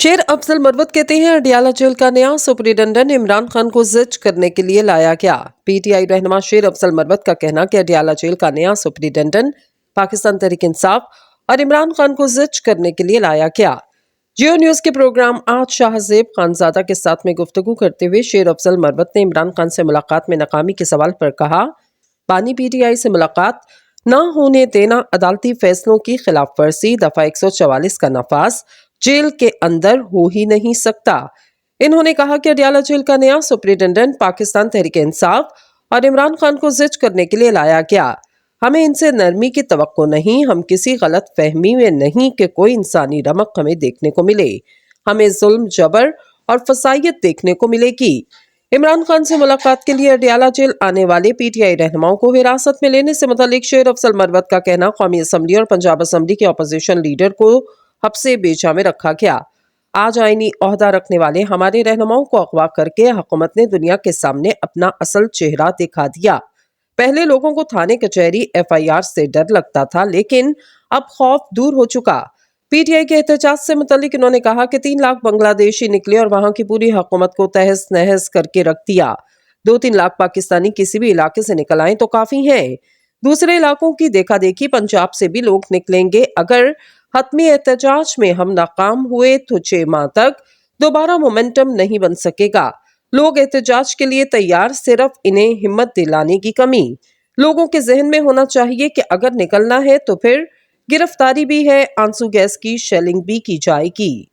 शेर अफजल मरवत कहते हैं अडियाला जेल का नया सुपरिटेंडेंट इमरान खान को जिच करने के लिए लाया गया। पीटीआई रहनुमा शेर अफजल मरवत का कहना कि अडियाला जेल का नया सुपरिटेंडेंट पाकिस्तान तहरीक इंसाफ और इमरान खान को जिच करने के लिए लाया गया। जियो न्यूज के प्रोग्राम आज शाहजेब खानजादा के साथ में गुफ्तगू करते हुए शेर अफजल मरवत ने इमरान खान से मुलाकात में नाकामी के सवाल पर कहा, बानी पीटीआई से मुलाकात न होने देना अदालती फैसलों की खिलाफ वर्जी, दफा 144 का नफाज जेल के अंदर हो ही नहीं सकता। इन्होंने कहा कि अडियाला जेल का नया सुपरिटेंडेंट पाकिस्तान तहरीक इंसाफ और इमरान खान को जिच करने के लिए लाया गया। हमें इनसे नरमी की तवक्को नहीं, हम किसी गलत फहमी में नहीं कि कोई इंसानी रमक हमें देखने को मिले। हमें जुल्म, जबर और फसाइयत देखने को मिलेगी। इमरान खान से मुलाकात के लिए अडियाला जेल आने वाले पीटीआई रहनुमाओं को हिरासत में लेने से मुतालिक शेर अफजल मरवत का कहना, कौमी असम्बली और पंजाब असम्बली के अपोजिशन लीडर को हब्से बेजा में रखा गया। आज आईनी ओहदा रखने वाले हमारे रहनुमाओं को अगवा करके हुकूमत ने दुनिया के सामने अपना असल चेहरा दिखा दिया। पहले लोगों को थाने कचहरी FIR से डर लगता था, लेकिन अब खौफ दूर हो चुका। पीटीआई के एहतजाज से मुतालिक इन्होंने कहा कि 3 लाख बांग्लादेशी निकले और वहां की पूरी हुकूमत को तहस नहस करके रख दिया। 2-3 लाख पाकिस्तानी किसी भी इलाके से निकल आए तो काफी हैं। दूसरे इलाकों की देखा देखी पंजाब से भी लोग निकलेंगे। अगर हतमी एहतजाज में हम नाकाम हुए तो 6 माह तक दोबारा मोमेंटम नहीं बन सकेगा। लोग एहतजाज के लिए तैयार, सिर्फ इन्हें हिम्मत दिलाने की कमी। लोगों के जहन में होना चाहिए कि अगर निकलना है तो फिर गिरफ्तारी भी है, आंसू गैस की शेलिंग भी की जाएगी।